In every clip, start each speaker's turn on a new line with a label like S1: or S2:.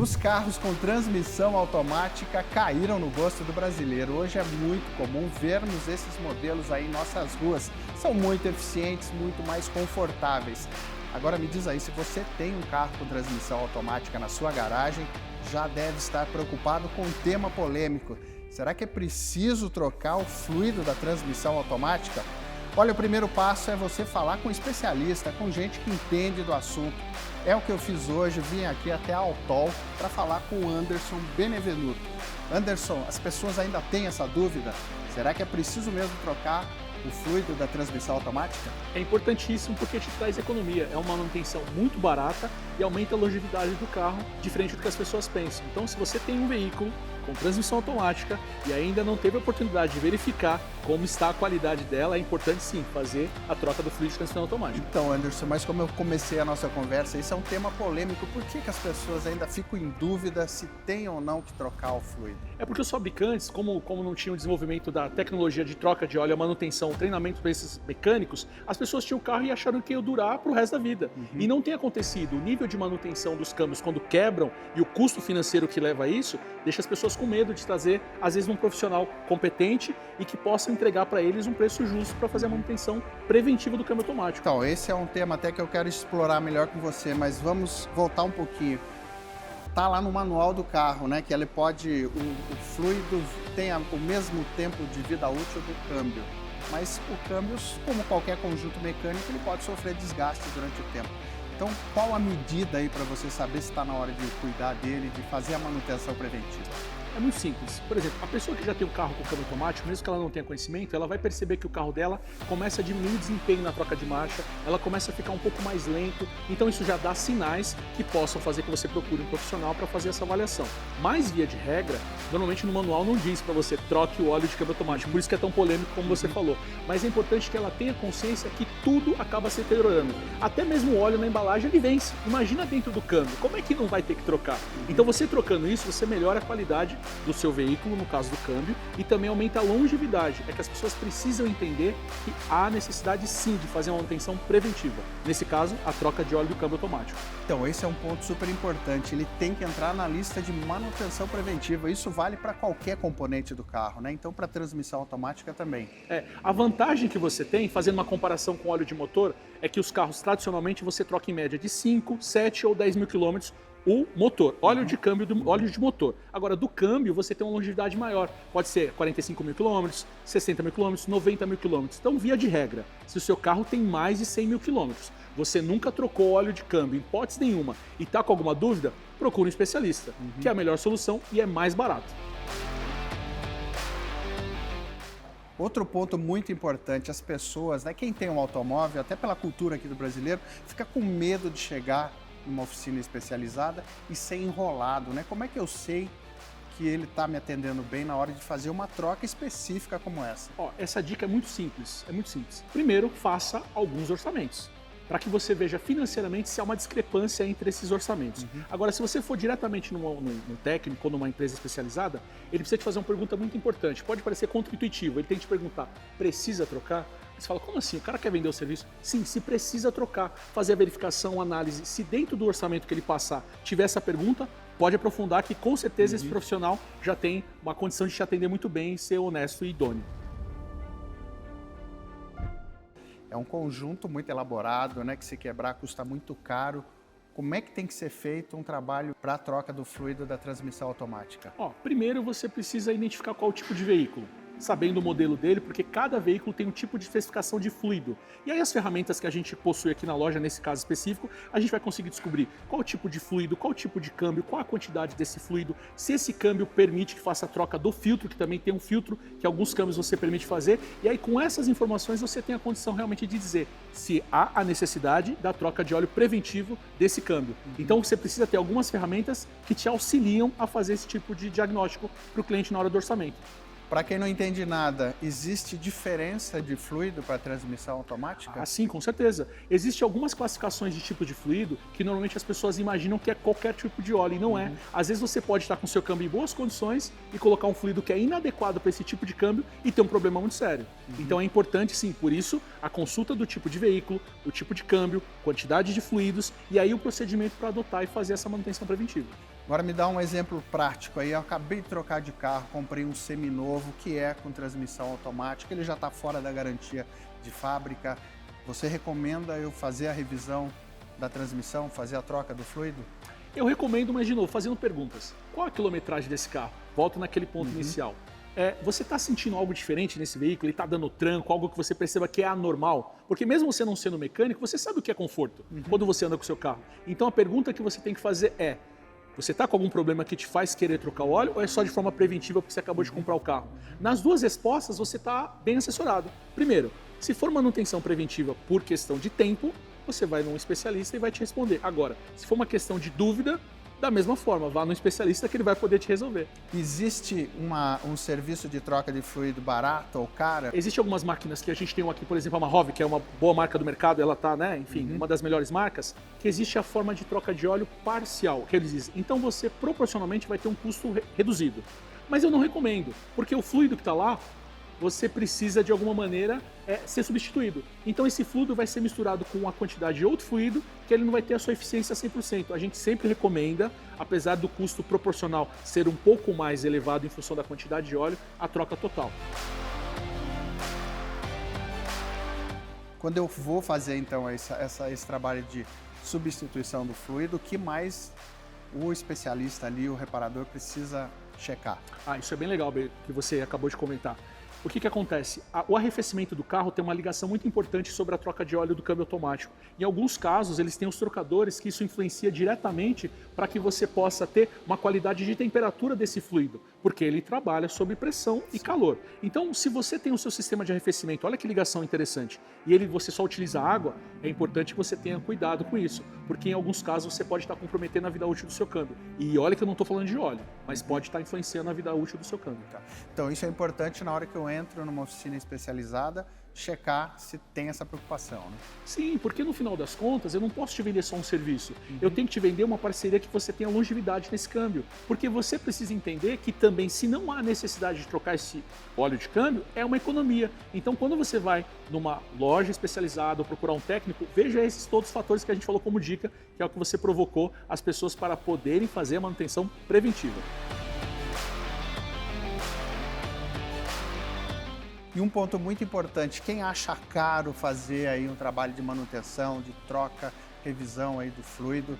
S1: Os carros com transmissão automática caíram no gosto do brasileiro. Hoje é muito comum vermos esses modelos aí em nossas ruas. São muito eficientes, muito mais confortáveis. Agora me diz aí, se você tem um carro com transmissão automática na sua garagem, já deve estar preocupado com um tema polêmico. Será que é preciso trocar o fluido da transmissão automática? Olha, o primeiro passo é você falar com um especialista, com gente que entende do assunto. É o que eu fiz hoje, vim aqui até a Autol para falar com o Anderson Benevenuto. Anderson, as pessoas ainda têm essa dúvida? Será que é preciso mesmo trocar o fluido da transmissão automática?
S2: É importantíssimo porque te traz economia, é uma manutenção muito barata e aumenta a longevidade do carro, diferente do que as pessoas pensam. Então, se você tem um veículo com transmissão automática e ainda não teve a oportunidade de verificar como está a qualidade dela, é importante sim fazer a troca do fluido de transmissão automática.
S1: Então, Anderson, mas como eu comecei a nossa conversa, isso é um tema polêmico. Por que as pessoas ainda ficam em dúvida se tem ou não que trocar o fluido?
S2: É porque os fabricantes, como não tinham o desenvolvimento da tecnologia de troca de óleo, a manutenção, o treinamento para esses mecânicos, as pessoas tinham o carro e acharam que ia durar para o resto da vida. E não tem acontecido. O nível de manutenção dos câmbios quando quebram e o custo financeiro que leva a isso, deixa as pessoas com medo de trazer, às vezes, um profissional competente e que possa entregar para eles um preço justo para fazer a manutenção preventiva do câmbio automático.
S1: Então, esse é um tema até que eu quero explorar melhor com você, mas vamos voltar um pouquinho. Tá lá no manual do carro, né, que ele pode, o fluido tem o mesmo tempo de vida útil do câmbio, mas o câmbio, como qualquer conjunto mecânico, ele pode sofrer desgaste durante o tempo. Então, qual a medida aí para você saber se está na hora de cuidar dele, de fazer a manutenção preventiva?
S2: É muito simples. Por exemplo, a pessoa que já tem um carro com câmbio automático, mesmo que ela não tenha conhecimento, ela vai perceber que o carro dela começa a diminuir o desempenho na troca de marcha, ela começa a ficar um pouco mais lento, então isso já dá sinais que possam fazer que você procure um profissional para fazer essa avaliação. Mas, via de regra, normalmente no manual não diz para você troque o óleo de câmbio automático, por isso que é tão polêmico como você falou. Mas é importante que ela tenha consciência que tudo acaba se deteriorando. Até mesmo o óleo na embalagem ele vence. Imagina dentro do câmbio, como é que não vai ter que trocar? Então você trocando isso, você melhora a qualidade do seu veículo, no caso do câmbio, e também aumenta a longevidade. É que as pessoas precisam entender que há necessidade sim de fazer uma manutenção preventiva. Nesse caso, a troca de óleo do câmbio automático.
S1: Então, esse é um ponto super importante. Ele tem que entrar na lista de manutenção preventiva. Isso vale para qualquer componente do carro, né? Então, para transmissão automática também.
S2: A vantagem que você tem, fazendo uma comparação com óleo de motor, é que os carros, tradicionalmente, você troca em média de 5, 7 ou 10 mil quilômetros o motor, óleo de câmbio, óleo de motor. Agora, do câmbio, você tem uma longevidade maior. Pode ser 45 mil quilômetros, 60 mil quilômetros, 90 mil quilômetros. Então, via de regra, se o seu carro tem mais de 100 mil quilômetros, você nunca trocou óleo de câmbio, em hipótese nenhuma, e está com alguma dúvida, procure um especialista, que é a melhor solução e é mais barato.
S1: Outro ponto muito importante, as pessoas, né, quem tem um automóvel, até pela cultura aqui do brasileiro, fica com medo de chegar numa oficina especializada e ser enrolado, né? Como é que eu sei que ele está me atendendo bem na hora de fazer uma troca específica como essa?
S2: Essa dica é muito simples, Primeiro, faça alguns orçamentos, para que você veja financeiramente se há uma discrepância entre esses orçamentos. Agora, se você for diretamente num técnico ou numa empresa especializada, ele precisa te fazer uma pergunta muito importante. Pode parecer contra-intuitivo, ele tem que te perguntar, precisa trocar? Você fala, como assim? O cara quer vender o serviço? Sim, se precisa trocar, fazer a verificação, a análise. Se dentro do orçamento que ele passar tiver essa pergunta, pode aprofundar que com certeza esse profissional já tem uma condição de te atender muito bem e ser honesto e idôneo.
S1: É um conjunto muito elaborado, né, que se quebrar custa muito caro. Como é que tem que ser feito um trabalho para a troca do fluido da transmissão automática?
S2: Primeiro você precisa identificar qual tipo de veículo, sabendo o modelo dele, porque cada veículo tem um tipo de especificação de fluido. E aí as ferramentas que a gente possui aqui na loja, nesse caso específico, a gente vai conseguir descobrir qual tipo de fluido, qual tipo de câmbio, qual a quantidade desse fluido, se esse câmbio permite que faça a troca do filtro, que também tem um filtro que alguns câmbios você permite fazer, e aí com essas informações você tem a condição realmente de dizer se há a necessidade da troca de óleo preventivo desse câmbio. Então você precisa ter algumas ferramentas que te auxiliam a fazer esse tipo de diagnóstico para o cliente na hora do orçamento.
S1: Para quem não entende nada, existe diferença de fluido para transmissão automática?
S2: Sim, com certeza. Existem algumas classificações de tipo de fluido que normalmente as pessoas imaginam que é qualquer tipo de óleo e não é. Às vezes você pode estar com o seu câmbio em boas condições e colocar um fluido que é inadequado para esse tipo de câmbio e ter um problema muito sério. Então é importante sim, por isso a consulta do tipo de veículo, o tipo de câmbio, quantidade de fluidos e aí o procedimento para adotar e fazer essa manutenção preventiva.
S1: Agora me dá um exemplo prático aí. Eu acabei de trocar de carro, comprei um seminovo que é com transmissão automática, ele já está fora da garantia de fábrica. Você recomenda eu fazer a revisão da transmissão, fazer a troca do fluido?
S2: Eu recomendo, mas de novo, fazendo perguntas. Qual a quilometragem desse carro? Volto naquele ponto inicial. Você está sentindo algo diferente nesse veículo? Ele está dando tranco, algo que você perceba que é anormal? Porque mesmo você não sendo mecânico, você sabe o que é conforto quando você anda com o seu carro. Então a pergunta que você tem que fazer é: você está com algum problema que te faz querer trocar o óleo ou é só de forma preventiva porque você acabou de comprar o carro? Nas duas respostas você está bem assessorado. Primeiro, se for manutenção preventiva por questão de tempo, você vai num especialista e vai te responder. Agora, se for uma questão de dúvida, da mesma forma, vá no especialista que ele vai poder te resolver.
S1: Existe um serviço de troca de fluido barato ou cara?
S2: Existem algumas máquinas que a gente tem aqui, por exemplo, a Mahov, que é uma boa marca do mercado, ela tá, né, enfim, uma das melhores marcas, que existe a forma de troca de óleo parcial, que eles dizem. Então você proporcionalmente vai ter um custo reduzido. Mas eu não recomendo, porque o fluido que está lá, você precisa de alguma maneira ser substituído. Então esse fluido vai ser misturado com a quantidade de outro fluido que ele não vai ter a sua eficiência 100%. A gente sempre recomenda, apesar do custo proporcional ser um pouco mais elevado em função da quantidade de óleo, a troca total.
S1: Quando eu vou fazer então esse trabalho de substituição do fluido, o que mais o especialista ali, o reparador, precisa checar?
S2: Isso é bem legal, que você acabou de comentar. O que acontece? O arrefecimento do carro tem uma ligação muito importante sobre a troca de óleo do câmbio automático. Em alguns casos, eles têm os trocadores que isso influencia diretamente para que você possa ter uma qualidade de temperatura desse fluido, porque ele trabalha sob pressão e calor. Então, se você tem o seu sistema de arrefecimento, olha que ligação interessante, e você só utiliza água, é importante que você tenha cuidado com isso, porque em alguns casos você pode estar comprometendo a vida útil do seu câmbio. E olha que eu não estou falando de óleo, mas pode estar influenciando a vida útil do seu câmbio.
S1: Então, isso é importante na hora que eu entro numa oficina especializada, checar se tem essa preocupação, né?
S2: Sim, porque no final das contas eu não posso te vender só um serviço. Eu tenho que te vender uma parceria que você tenha longevidade nesse câmbio. Porque você precisa entender que também, se não há necessidade de trocar esse óleo de câmbio, é uma economia. Então, quando você vai numa loja especializada ou procurar um técnico, veja esses todos os fatores que a gente falou como dica, que é o que você provocou as pessoas para poderem fazer a manutenção preventiva.
S1: E um ponto muito importante, quem acha caro fazer aí um trabalho de manutenção, de troca, revisão aí do fluido,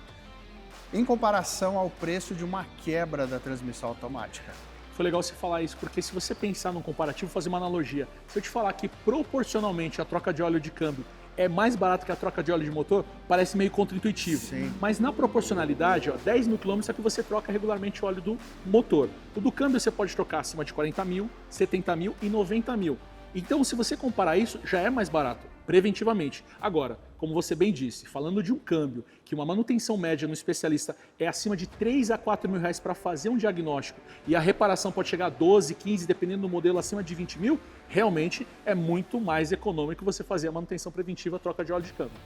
S1: em comparação ao preço de uma quebra da transmissão automática?
S2: Foi legal você falar isso, porque se você pensar num comparativo, fazer uma analogia, se eu te falar que proporcionalmente a troca de óleo de câmbio é mais barato que a troca de óleo de motor, parece meio contraintuitivo.
S1: Sim.
S2: Mas na proporcionalidade, 10 mil quilômetros é que você troca regularmente o óleo do motor. O do câmbio você pode trocar acima de 40 mil, 70 mil e 90 mil. Então, se você comparar isso, já é mais barato, preventivamente. Agora, como você bem disse, falando de um câmbio, que uma manutenção média no especialista é acima de 3 a 4 mil reais para fazer um diagnóstico e a reparação pode chegar a 12, 15, dependendo do modelo, acima de 20 mil, realmente é muito mais econômico você fazer a manutenção preventiva, a troca de óleo de câmbio.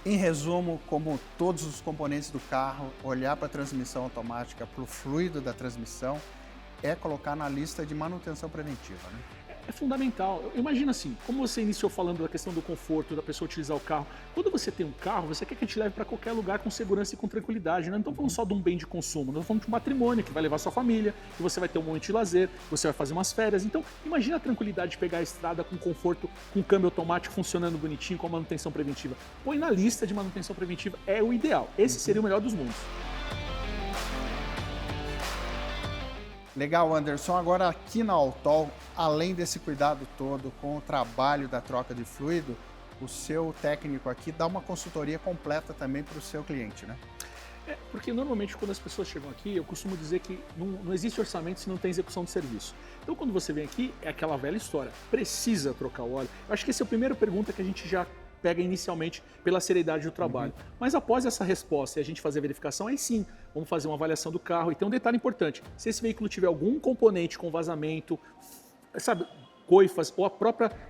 S1: Em resumo, como todos os componentes do carro, olhar para a transmissão automática, para o fluido da transmissão, é colocar na lista de manutenção preventiva, né?
S2: É fundamental. Imagina assim, como você iniciou falando da questão do conforto, da pessoa utilizar o carro. Quando você tem um carro, você quer que te leve para qualquer lugar com segurança e com tranquilidade. Não estamos falando só de um bem de consumo, nós estamos falando de um patrimônio que vai levar sua família, que você vai ter um momento de lazer, que você vai fazer umas férias. Então, imagina a tranquilidade de pegar a estrada com conforto, com o câmbio automático funcionando bonitinho, com a manutenção preventiva. Põe na lista de manutenção preventiva, é o ideal. Esse seria o melhor dos mundos.
S1: Legal, Anderson. Agora aqui na Autol, além desse cuidado todo com o trabalho da troca de fluido, o seu técnico aqui dá uma consultoria completa também para o seu cliente, né?
S2: Porque normalmente quando as pessoas chegam aqui, eu costumo dizer que não existe orçamento se não tem execução de serviço. Então quando você vem aqui, é aquela velha história, precisa trocar o óleo? Eu acho que essa é a primeira pergunta que a gente já pega inicialmente pela seriedade do trabalho. Mas após essa resposta e a gente fazer a verificação, aí sim, vamos fazer uma avaliação do carro. E tem um detalhe importante, se esse veículo tiver algum componente com vazamento, sabe, coifas ou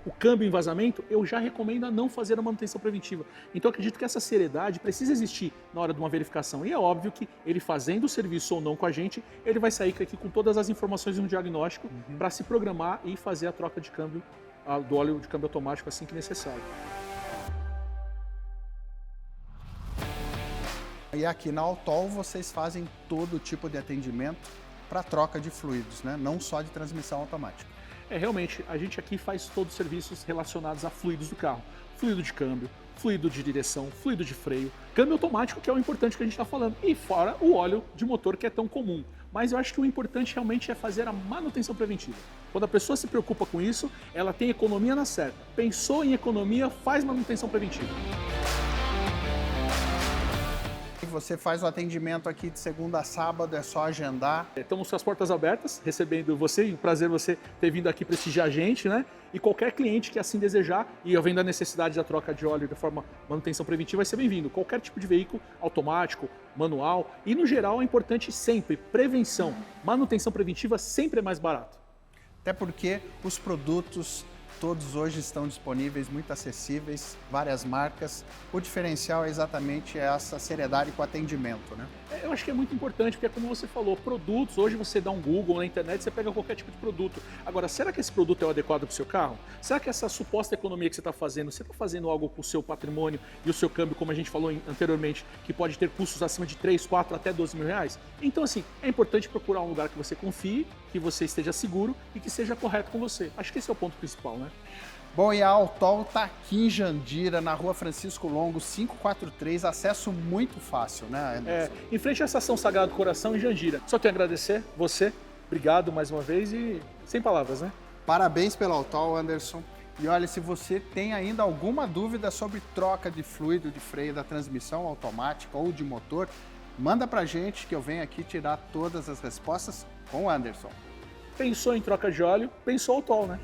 S2: o câmbio em vazamento, eu já recomendo a não fazer a manutenção preventiva. Então eu acredito que essa seriedade precisa existir na hora de uma verificação. E é óbvio que ele fazendo o serviço ou não com a gente, ele vai sair aqui com todas as informações de um diagnóstico para se programar e fazer a troca de câmbio do óleo de câmbio automático assim que necessário.
S1: E aqui na Autol vocês fazem todo tipo de atendimento para troca de fluidos, né? Não só de transmissão automática.
S2: Realmente, a gente aqui faz todos os serviços relacionados a fluidos do carro. Fluido de câmbio, fluido de direção, fluido de freio, câmbio automático, que é o importante que a gente está falando, e fora o óleo de motor, que é tão comum. Mas eu acho que o importante realmente é fazer a manutenção preventiva. Quando a pessoa se preocupa com isso, ela tem economia na certa. Pensou em economia, faz manutenção preventiva.
S1: Você faz o atendimento aqui de segunda a sábado, é só agendar.
S2: Estamos com as portas abertas, recebendo você, e um prazer você ter vindo aqui prestigiar a gente, né? E qualquer cliente que assim desejar, e havendo a necessidade da troca de óleo de forma manutenção preventiva, vai ser bem-vindo. Qualquer tipo de veículo, automático, manual, e no geral é importante sempre prevenção. Manutenção preventiva sempre é mais barato.
S1: Até porque os produtos todos hoje estão disponíveis, muito acessíveis, várias marcas. O diferencial é exatamente essa seriedade com o atendimento, né?
S2: Eu acho que é muito importante, porque como você falou, produtos, hoje você dá um Google na internet, você pega qualquer tipo de produto. Agora, será que esse produto é o adequado para o seu carro? Será que essa suposta economia que você está fazendo algo com o seu patrimônio e o seu câmbio, como a gente falou anteriormente, que pode ter custos acima de 3, 4, até 12 mil reais? Então, assim, é importante procurar um lugar que você confie, que você esteja seguro e que seja correto com você. Acho que esse é o ponto principal, né?
S1: Bom, e a Autol está aqui em Jandira, na rua Francisco Longo, 543, acesso muito fácil, né, Anderson?
S2: Em frente à Estação Sagrado Coração, em Jandira. Só tenho a agradecer você, obrigado mais uma vez e sem palavras, né?
S1: Parabéns pela Autol, Anderson. E olha, se você tem ainda alguma dúvida sobre troca de fluido de freio da transmissão automática ou de motor, manda pra gente que eu venho aqui tirar todas as respostas com o Anderson.
S2: Pensou em troca de óleo, pensou Autol, né?